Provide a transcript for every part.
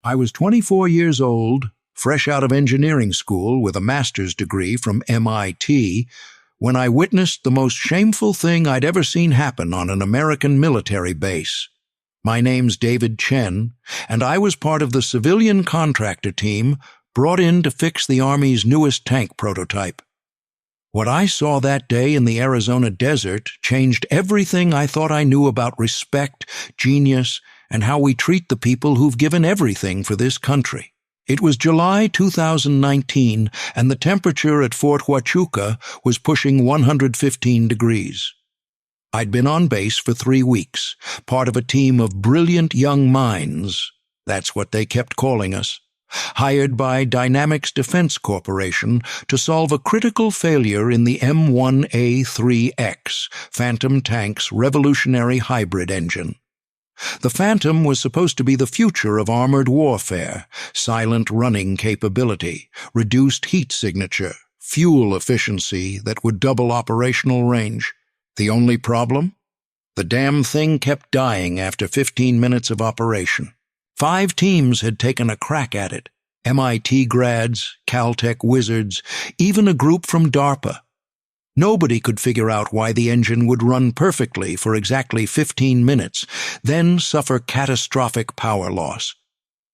I was 24 years old, fresh out of engineering school with a master's degree from MIT, when I witnessed the most shameful thing I'd ever seen happen on an American military base. My name's David Chen, and I was part of the civilian contractor team brought in to fix the Army's newest tank prototype. What I saw that day in the Arizona desert changed everything I thought I knew about respect, genius, and how we treat the people who've given everything for this country. It was July 2019, and the temperature at Fort Huachuca was pushing 115 degrees. I'd been on base for 3 weeks, part of a team of brilliant young minds, that's what they kept calling us, hired by Dynamics Defense Corporation to solve a critical failure in the M1A3X, Phantom tank's revolutionary hybrid engine. The Phantom was supposed to be the future of armored warfare: silent running capability, reduced heat signature, fuel efficiency that would double operational range. The only problem? The damn thing kept dying after 15 minutes of operation. 5 teams had taken a crack at it. MIT grads, Caltech wizards, even a group from DARPA. Nobody could figure out why the engine would run perfectly for exactly 15 minutes, then suffer catastrophic power loss.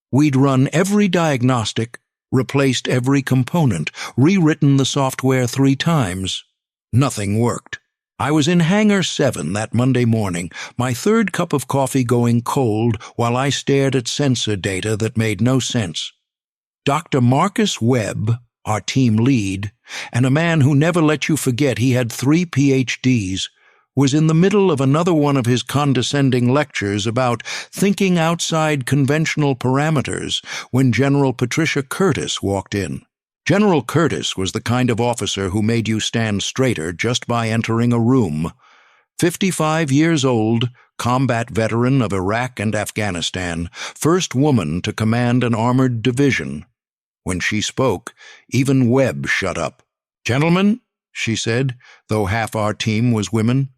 We'd run every diagnostic, replaced every component, rewritten the software 3 times. Nothing worked. I was in Hangar 7 that Monday morning, my 3rd cup of coffee going cold while I stared at sensor data that made no sense. Dr. Marcus Webb, our team lead, and a man who never let you forget he had 3 PhDs, was in the middle of another one of his condescending lectures about thinking outside conventional parameters when General Patricia Curtis walked in. General Curtis was the kind of officer who made you stand straighter just by entering a room. 55 years old, combat veteran of Iraq and Afghanistan, first woman to command an armored division. When she spoke, even Webb shut up. "Gentlemen," she said, though half our team was women,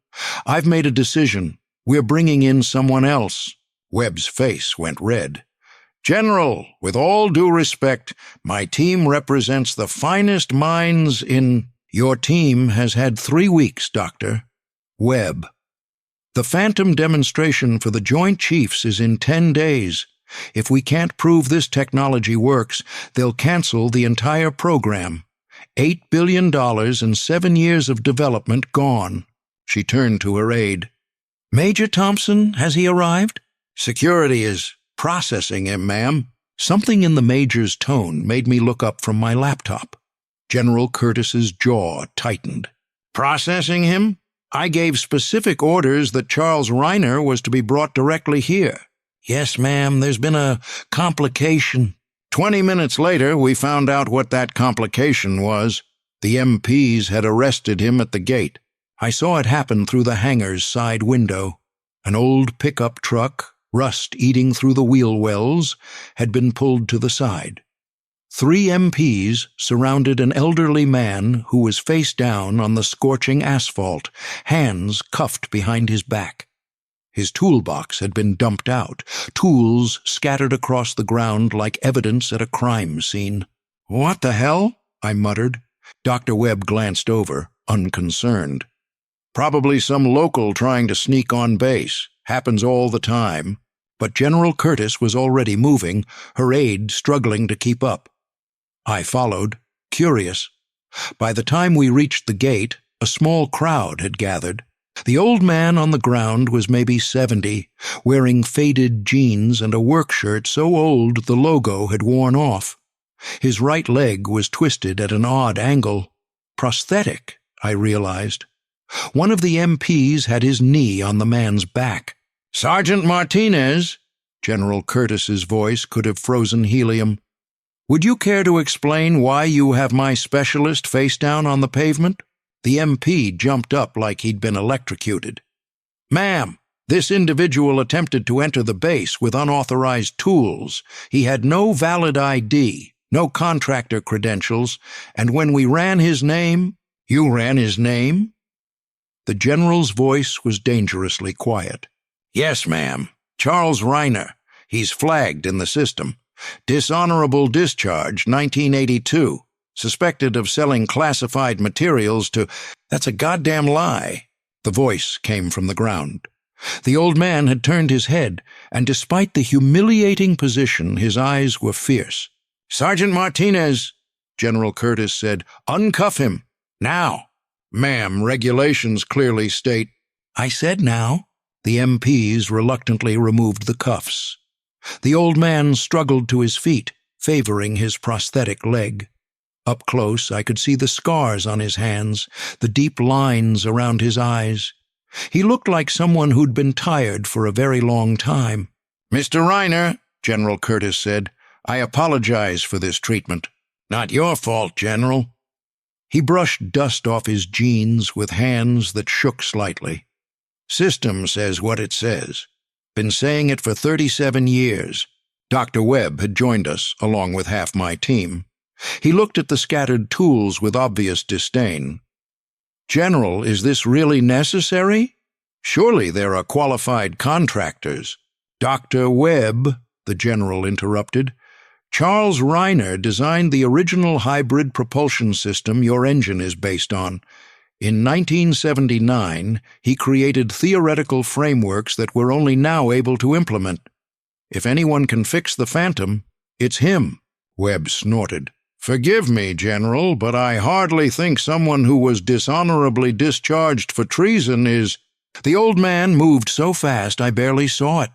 "I've made a decision. We're bringing in someone else." Webb's face went red. "General, with all due respect, my team represents the finest minds in—" "Your team has had 3 weeks, Doctor." Webb. "The Phantom demonstration for the Joint Chiefs is in 10 days. If we can't prove this technology works, they'll cancel the entire program. $8 billion and 7 years of development gone." She turned to her aide. "Major Thompson, has he arrived?" "Security is processing him, ma'am." Something in the major's tone made me look up from my laptop. General Curtis's jaw tightened. "Processing him? I gave specific orders that Charles Reiner was to be brought directly here." "Yes, ma'am, there's been a complication." 20 minutes later, we found out what that complication was. The MPs had arrested him at the gate. I saw it happen through the hangar's side window. An old pickup truck, rust eating through the wheel wells, had been pulled to the side. 3 MPs surrounded an elderly man who was face down on the scorching asphalt, hands cuffed behind his back. His toolbox had been dumped out, tools scattered across the ground like evidence at a crime scene. "What the hell?" I muttered. Dr. Webb glanced over, unconcerned. "Probably some local trying to sneak on base. Happens all the time." But General Curtis was already moving, her aide struggling to keep up. I followed, curious. By the time we reached the gate, a small crowd had gathered. The old man on the ground was maybe 70, wearing faded jeans and a work shirt so old the logo had worn off. His right leg was twisted at an odd angle. Prosthetic, I realized. One of the MPs had his knee on the man's back. "Sergeant Martinez," General Curtis's voice could have frozen helium, "would you care to explain why you have my specialist face down on the pavement?" The MP jumped up like he'd been electrocuted. "Ma'am, this individual attempted to enter the base with unauthorized tools. He had no valid ID, no contractor credentials, and when we ran his name—" "You ran his name?" The general's voice was dangerously quiet. "Yes, ma'am. Charles Reiner. He's flagged in the system. Dishonorable discharge, 1982. Suspected of selling classified materials to— That's a goddamn lie. The voice came from the ground. The old man had turned his head, and despite the humiliating position, his eyes were fierce. Sergeant Martinez, General Curtis said, uncuff him. Now. Ma'am, regulations clearly state— I said now. The MPs reluctantly removed the cuffs. The old man struggled to his feet, favoring his prosthetic leg. Up close, I could see the scars on his hands, the deep lines around his eyes. He looked like someone who'd been tired for a very long time. Mr. Reiner, General Curtis said, I apologize for this treatment. Not your fault, General. He brushed dust off his jeans with hands that shook slightly. System says what it says. Been saying it for 37 years. Dr. Webb had joined us, along with half my team. He looked at the scattered tools with obvious disdain. General, is this really necessary? Surely there are qualified contractors. Dr. Webb, the General interrupted. Charles Reiner designed the original hybrid propulsion system your engine is based on. In 1979, he created theoretical frameworks that we're only now able to implement. If anyone can fix the Phantom, it's him, Webb snorted. Forgive me, General, but I hardly think someone who was dishonorably discharged for treason is— The old man moved so fast I barely saw it.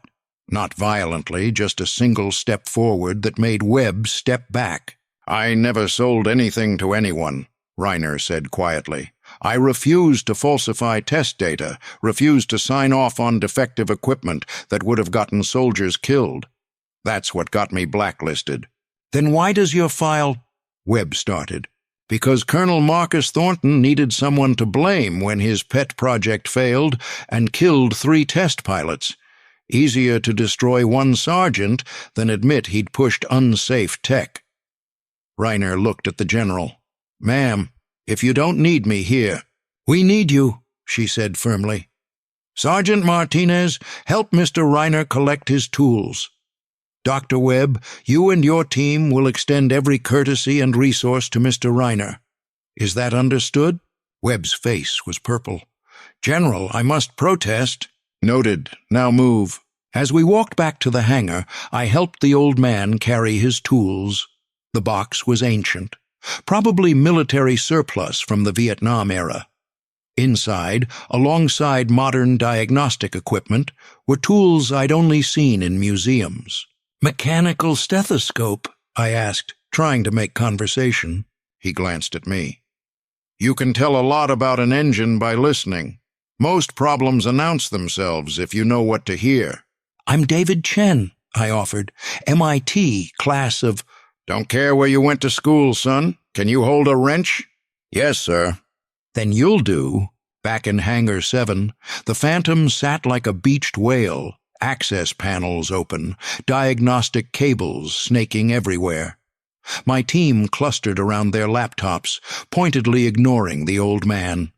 Not violently, just a single step forward that made Webb step back. I never sold anything to anyone, Reiner said quietly. I refused to falsify test data, refused to sign off on defective equipment that would have gotten soldiers killed. That's what got me blacklisted. Then why does your file— Webb started. Because Colonel Marcus Thornton needed someone to blame when his pet project failed and killed 3 test pilots. Easier to destroy one sergeant than admit he'd pushed unsafe tech. Reiner looked at the general. Ma'am, if you don't need me here— We need you, she said firmly. Sergeant Martinez, help Mr. Reiner collect his tools. Dr. Webb, you and your team will extend every courtesy and resource to Mr. Reiner. Is that understood? Webb's face was purple. General, I must protest. Noted. Now move. As we walked back to the hangar, I helped the old man carry his tools. The box was ancient, probably military surplus from the Vietnam era. Inside, alongside modern diagnostic equipment, were tools I'd only seen in museums. Mechanical stethoscope, I asked, trying to make conversation. He glanced at me. You can tell a lot about an engine by listening. Most problems announce themselves if you know what to hear. I'm David Chen, I offered. MIT, class of— Don't care where you went to school, son. Can you hold a wrench? Yes, sir. Then you'll do. Back in Hangar 7, the Phantom sat like a beached whale, access panels open, diagnostic cables snaking everywhere. My team clustered around their laptops, pointedly ignoring the old man.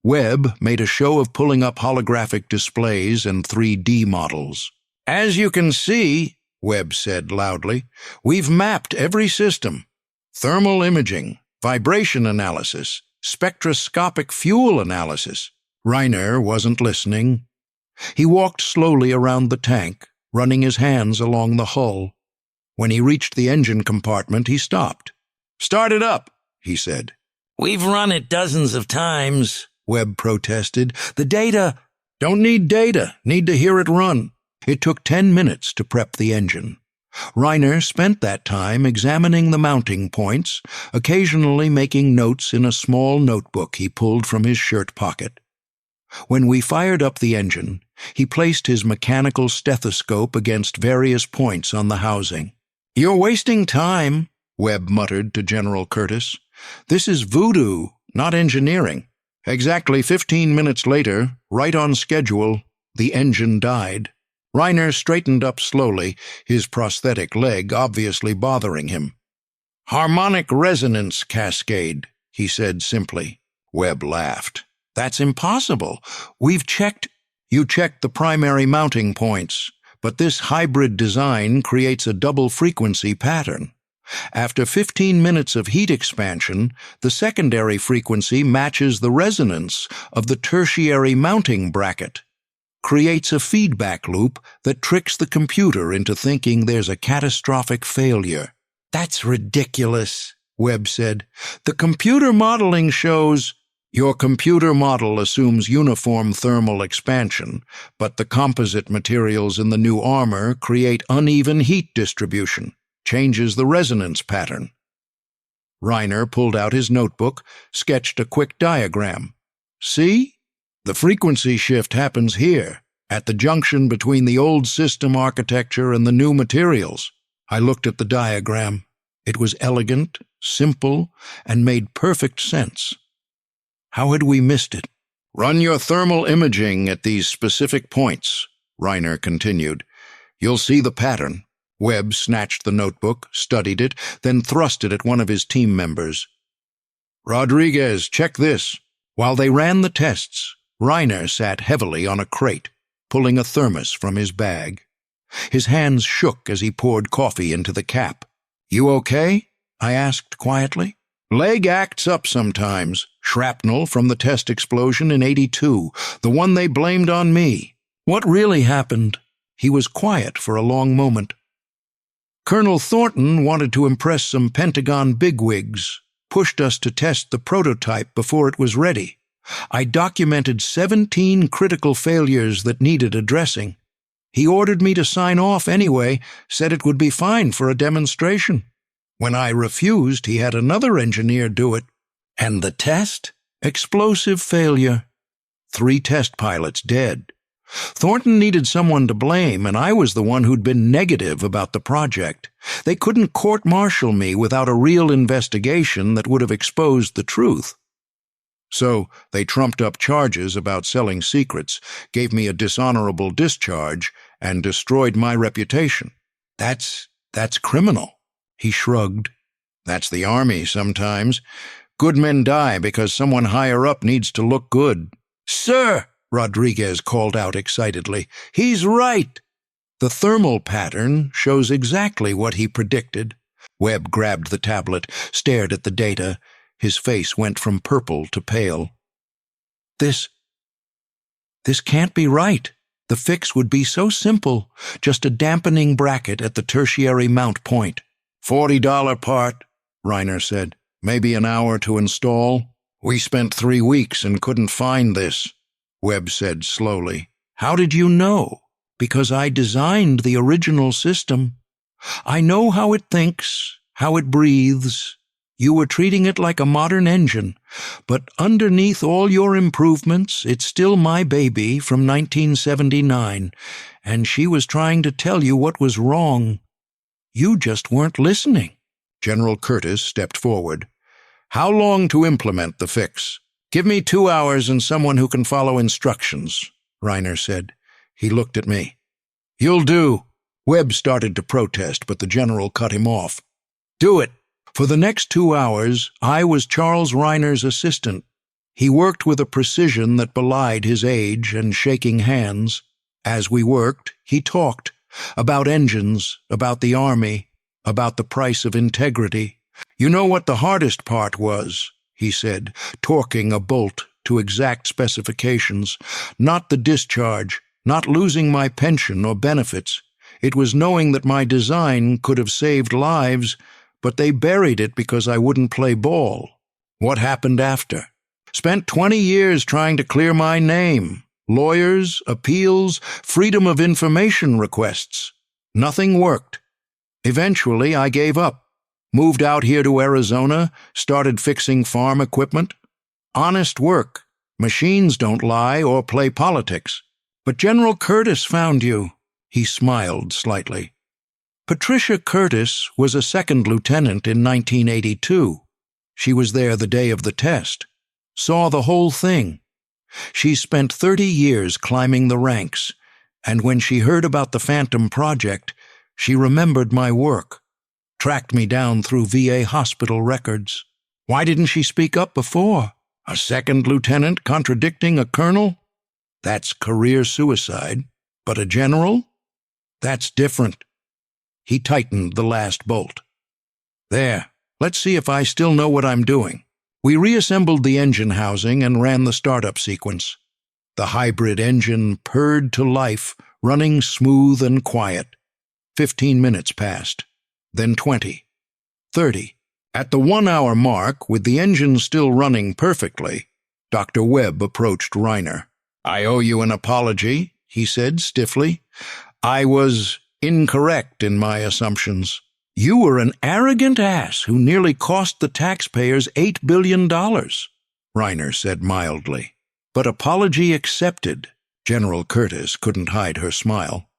Webb made a show of pulling up holographic displays and 3D models. As you can see, Webb said loudly, we've mapped every system. Thermal imaging, vibration analysis, spectroscopic fuel analysis. Reiner wasn't listening. He walked slowly around the tank, running his hands along the hull. When he reached the engine compartment, he stopped. Start it up, he said. We've run it dozens of times, Webb protested. The data— Don't need data, need to hear it run. It took 10 minutes to prep the engine. Reiner spent that time examining the mounting points, occasionally making notes in a small notebook he pulled from his shirt pocket. When we fired up the engine, he placed his mechanical stethoscope against various points on the housing. You're wasting time, Webb muttered to General Curtis. This is voodoo, not engineering. Exactly 15 minutes later, right on schedule, the engine died. Reiner straightened up slowly, his prosthetic leg obviously bothering him. Harmonic resonance cascade, he said simply. Webb laughed. That's impossible. We've checked— You checked the primary mounting points, But this hybrid design creates a double frequency pattern. After 15 minutes of heat expansion, the secondary frequency matches the resonance of the tertiary mounting bracket, creates a feedback loop that tricks the computer into thinking there's a catastrophic failure. "That's ridiculous," Webb said. "The computer modeling shows—" "Your computer model assumes uniform thermal expansion, but the composite materials in the new armor create uneven heat distribution, changes the resonance pattern." Reiner pulled out his notebook, sketched a quick diagram. "See? The frequency shift happens here, at the junction between the old system architecture and the new materials." I looked at the diagram. It was elegant, simple, and made perfect sense. How had we missed it? "Run your thermal imaging at these specific points," Reiner continued. "You'll see the pattern." Webb snatched the notebook, studied it, then thrust it at one of his team members. "Rodriguez, check this." While they ran the tests, Reiner sat heavily on a crate, pulling a thermos from his bag. His hands shook as he poured coffee into the cap. "You okay?" I asked quietly. "Leg acts up sometimes. Shrapnel from the test explosion in '82, the one they blamed on me." "What really happened?" He was quiet for a long moment. "Colonel Thornton wanted to impress some Pentagon bigwigs, pushed us to test the prototype before it was ready. I documented 17 critical failures that needed addressing. He ordered me to sign off anyway, said it would be fine for a demonstration. When I refused, he had another engineer do it. And the test? Explosive failure. 3 test pilots dead. Thornton needed someone to blame, and I was the one who'd been negative about the project. They couldn't court-martial me without a real investigation that would have exposed the truth. So they trumped up charges about selling secrets, gave me a dishonorable discharge, and destroyed my reputation. That's criminal." He shrugged. "That's the Army sometimes. Good men die because someone higher up needs to look good." "Sir!" Rodriguez called out excitedly. "He's right!" The thermal pattern shows exactly what he predicted. Webb grabbed the tablet, stared at the data. His face went from purple to pale. This can't be right. The fix would be so simple, just a dampening bracket at the tertiary mount point." $40 part, Reiner said. "Maybe an hour to install. We spent 3 weeks and couldn't find this," Webb said slowly. "How did you know?" "Because I designed the original system. I know how it thinks, how it breathes. You were treating it like a modern engine, but underneath all your improvements, it's still my baby from 1979, and she was trying to tell you what was wrong. You just weren't listening." General Curtis stepped forward. "How long to implement the fix?" "Give me 2 hours and someone who can follow instructions," Reiner said. He looked at me. "You'll do." Webb started to protest, but the general cut him off. "Do it." For the next 2 hours, I was Charles Reiner's assistant. He worked with a precision that belied his age and shaking hands. As we worked, he talked about engines, about the Army, about the price of integrity. "You know what the hardest part was," he said, torquing a bolt to exact specifications. "Not the discharge, not losing my pension or benefits. It was knowing that my design could have saved lives, but they buried it because I wouldn't play ball." "What happened after?" "Spent 20 years trying to clear my name. Lawyers, appeals, freedom of information requests. Nothing worked. Eventually, I gave up. Moved out here to Arizona, started fixing farm equipment. Honest work. Machines don't lie or play politics. But General Curtis found you." He smiled slightly. "Patricia Curtis was a second lieutenant in 1982. She was there the day of the test. Saw the whole thing. She spent 30 years climbing the ranks, and when she heard about the Phantom Project, she remembered my work. Tracked me down through VA hospital records. Why didn't she speak up before? A second lieutenant contradicting a colonel? That's career suicide. But a general? That's different. He tightened the last bolt. There, let's see if I still know what I'm doing. We reassembled the engine housing and ran the startup sequence. The hybrid engine purred to life, running smooth and quiet. 15 minutes passed, then 20, 30. At the 1-hour mark, with the engine still running perfectly, Dr. Webb approached Reiner. "I owe you an apology," he said stiffly. "I was incorrect in my assumptions. You were an arrogant ass who nearly cost the taxpayers $8 billion, Reiner said mildly. But apology accepted. General Curtis couldn't hide her smile.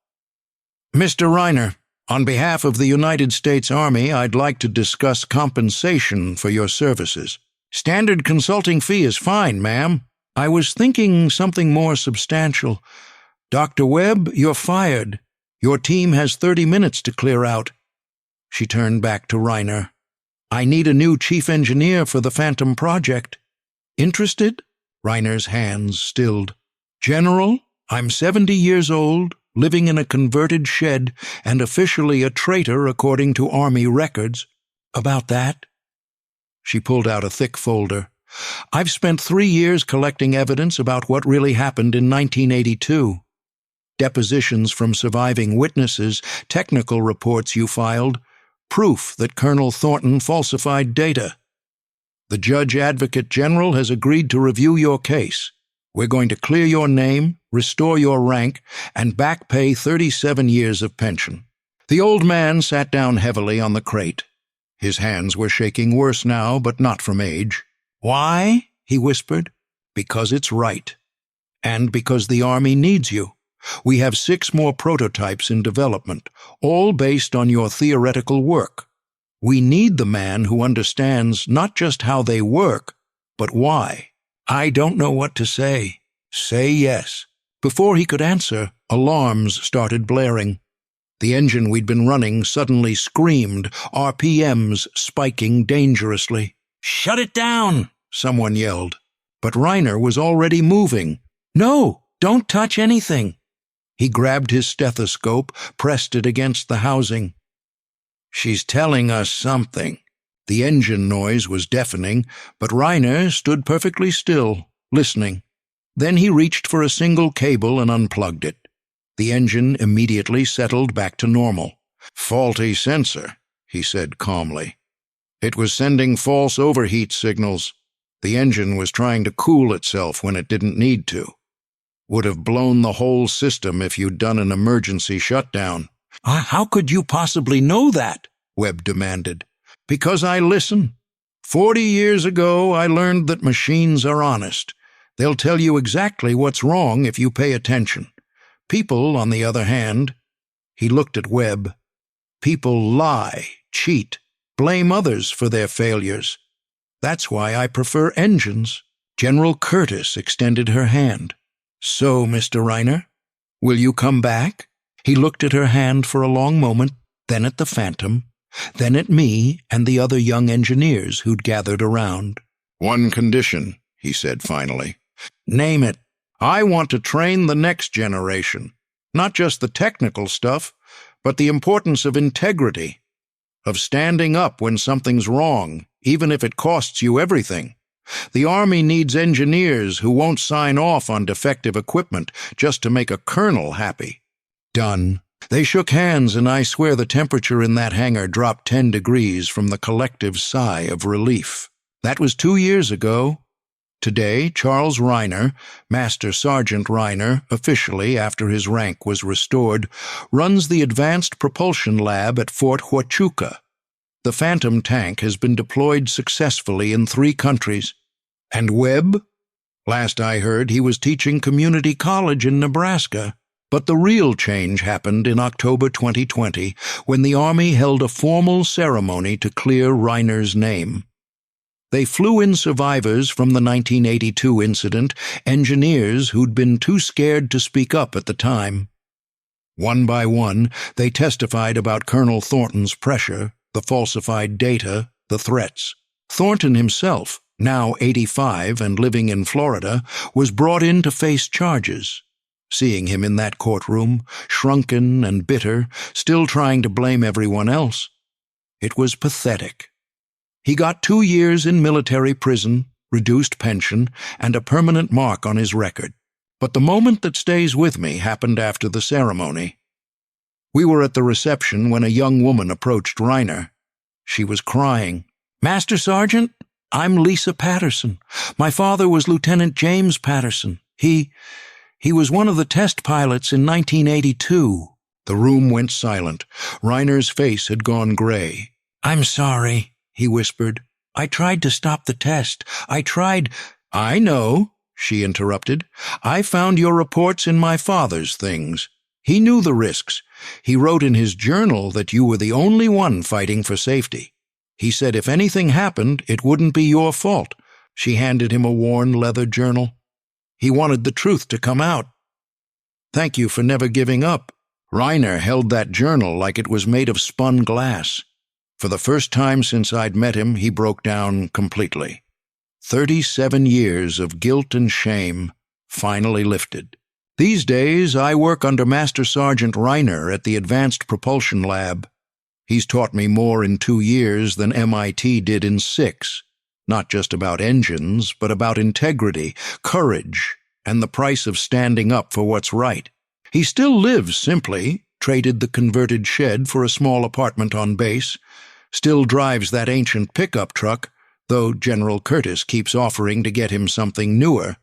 "Mr. Reiner, on behalf of the United States Army, I'd like to discuss compensation for your services. Standard consulting fee is fine, ma'am. I was thinking something more substantial. Dr. Webb, you're fired. Your team has 30 minutes to clear out." She turned back to Reiner. "I need a new chief engineer for the Phantom project. Interested?" Reiner's hands stilled. "General, I'm 70 years old, living in a converted shed, and officially a traitor according to Army records. About that?" She pulled out a thick folder. "I've spent 3 years collecting evidence about what really happened in 1982. Depositions from surviving witnesses, technical reports you filed, proof that Colonel Thornton falsified data. The Judge Advocate General has agreed to review your case. We're going to clear your name, restore your rank, and back pay 37 years of pension." The old man sat down heavily on the crate. His hands were shaking worse now, but not from age. "Why?" he whispered. "Because it's right. And because the Army needs you. We have 6 more prototypes in development, all based on your theoretical work. We need the man who understands not just how they work, but why." "I don't know what to say." "Say yes." Before he could answer, alarms started blaring. The engine we'd been running suddenly screamed, RPMs spiking dangerously. "Shut it down!" someone yelled. But Reiner was already moving. "No, don't touch anything." He grabbed his stethoscope, pressed it against the housing. "She's telling us something." The engine noise was deafening, but Reiner stood perfectly still, listening. Then he reached for a single cable and unplugged it. The engine immediately settled back to normal. "Faulty sensor," he said calmly. "It was sending false overheat signals. The engine was trying to cool itself when it didn't need to. Would have blown the whole system if you'd done an emergency shutdown." "How could you possibly know that?" Webb demanded. "Because I listen. 40 years ago, I learned that machines are honest. They'll tell you exactly what's wrong if you pay attention. People, on the other hand," he looked at Webb, "people lie, cheat, blame others for their failures. That's why I prefer engines." General Curtis extended her hand. "So, Mr. Reiner, will you come back?" He looked at her hand for a long moment, then at the Phantom, then at me and the other young engineers who'd gathered around. "One condition," he said finally. "Name it. I want to train the next generation. Not just the technical stuff, but the importance of integrity, of standing up when something's wrong, even if it costs you everything. The Army needs engineers who won't sign off on defective equipment just to make a colonel happy." Done. They shook hands, and I swear the temperature in that hangar dropped 10 degrees from the collective sigh of relief. That was 2 years ago. Today, Charles Reiner, Master Sergeant Reiner, officially after his rank was restored, runs the Advanced Propulsion Lab at Fort Huachuca. The Phantom tank has been deployed successfully in 3 countries. And Webb? Last I heard, he was teaching community college in Nebraska. But the real change happened in October 2020, when the Army held a formal ceremony to clear Reiner's name. They flew in survivors from the 1982 incident, engineers who'd been too scared to speak up at the time. One by one, they testified about Colonel Thornton's pressure, the falsified data, the threats. Thornton himself, now 85 and living in Florida, was brought in to face charges. seeing him in that courtroom, shrunken and bitter, still trying to blame everyone else. It was pathetic. He got 2 years in military prison, reduced pension, and a permanent mark on his record. But the moment that stays with me happened after the ceremony. We were at the reception when a young woman approached Reiner. She was crying. "Master Sergeant, I'm Lisa Patterson. My father was Lieutenant James Patterson. He was one of the test pilots in 1982. The room went silent. Reiner's face had gone gray. "I'm sorry," he whispered. "I tried to stop the test. I know," she interrupted. "I found your reports in my father's things. He knew the risks. He wrote in his journal that you were the only one fighting for safety. He said if anything happened, it wouldn't be your fault." She handed him a worn leather journal. "He wanted the truth to come out. Thank you for never giving up." Reiner held that journal like it was made of spun glass. For the first time since I'd met him, he broke down completely. 37 years of guilt and shame finally lifted. These days, I work under Master Sergeant Reiner at the Advanced Propulsion Lab. He's taught me more in 2 years than MIT did in 6. Not just about engines, but about integrity, courage, and the price of standing up for what's right. He still lives simply, traded the converted shed for a small apartment on base, still drives that ancient pickup truck, though General Curtis keeps offering to get him something newer,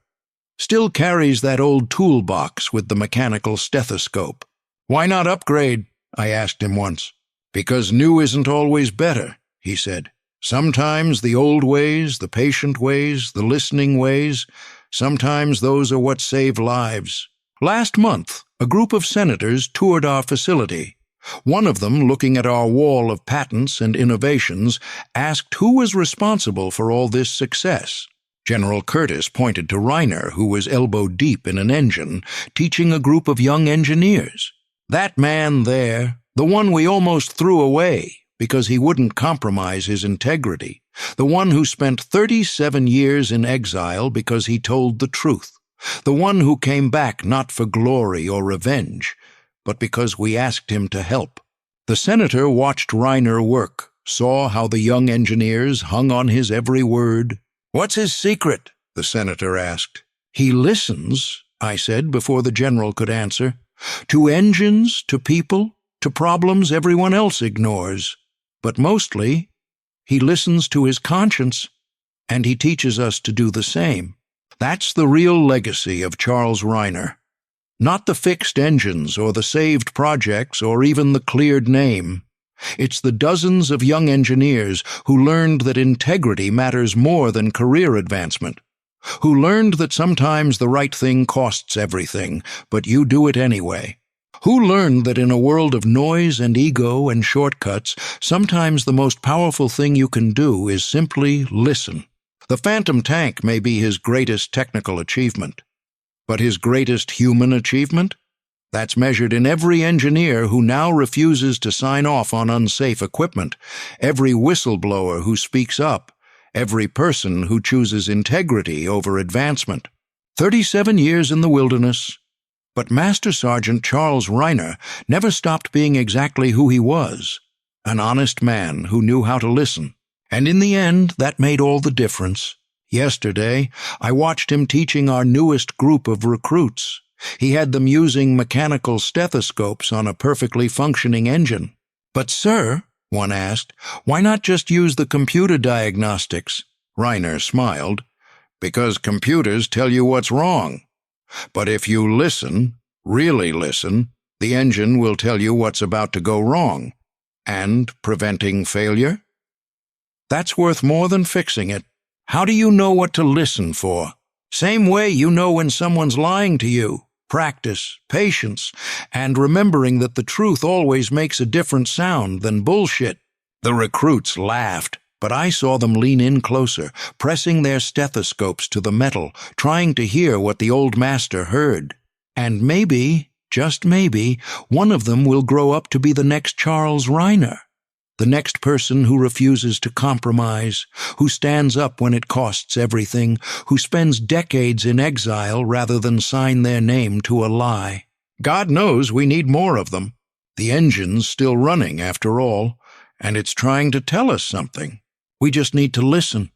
still carries that old toolbox with the mechanical stethoscope. "Why not upgrade?" I asked him once. "Because new isn't always better," he said. "Sometimes the old ways, the patient ways, the listening ways, sometimes those are what save lives." Last month, a group of senators toured our facility. One of them, looking at our wall of patents and innovations, asked who was responsible for all this success. General Curtis pointed to Reiner, who was elbow-deep in an engine, teaching a group of young engineers. "That man there, the one we almost threw away because he wouldn't compromise his integrity, the one who spent 37 years in exile because he told the truth, the one who came back not for glory or revenge, but because we asked him to help." The senator watched Reiner work, saw how the young engineers hung on his every word. "What's his secret?" the senator asked. "He listens," I said before the general could answer. "To engines, to people, to problems everyone else ignores. But mostly, he listens to his conscience, and he teaches us to do the same." That's the real legacy of Charles Reiner. Not the fixed engines or the saved projects or even the cleared name. It's the dozens of young engineers who learned that integrity matters more than career advancement, who learned that sometimes the right thing costs everything, but you do it anyway, who learned that in a world of noise and ego and shortcuts, sometimes the most powerful thing you can do is simply listen. The Phantom tank may be his greatest technical achievement, but his greatest human achievement? That's measured in every engineer who now refuses to sign off on unsafe equipment, every whistleblower who speaks up, every person who chooses integrity over advancement. 37 years in the wilderness, but Master Sergeant Charles Reiner never stopped being exactly who he was, an honest man who knew how to listen. And in the end, that made all the difference. Yesterday, I watched him teaching our newest group of recruits. He had them using mechanical stethoscopes on a perfectly functioning engine. "But sir," one asked, "why not just use the computer diagnostics?" Reiner smiled. "Because computers tell you what's wrong. But if you listen, really listen, the engine will tell you what's about to go wrong. And preventing failure? That's worth more than fixing it. How do you know what to listen for? Same way you know when someone's lying to you. Practice, patience, and remembering that the truth always makes a different sound than bullshit." The recruits laughed, but I saw them lean in closer, pressing their stethoscopes to the metal, trying to hear what the old master heard. And maybe, just maybe, one of them will grow up to be the next Charles Reiner. The next person who refuses to compromise, who stands up when it costs everything, who spends decades in exile rather than sign their name to a lie. God knows we need more of them. The engine's still running after all, and it's trying to tell us something. We just need to listen.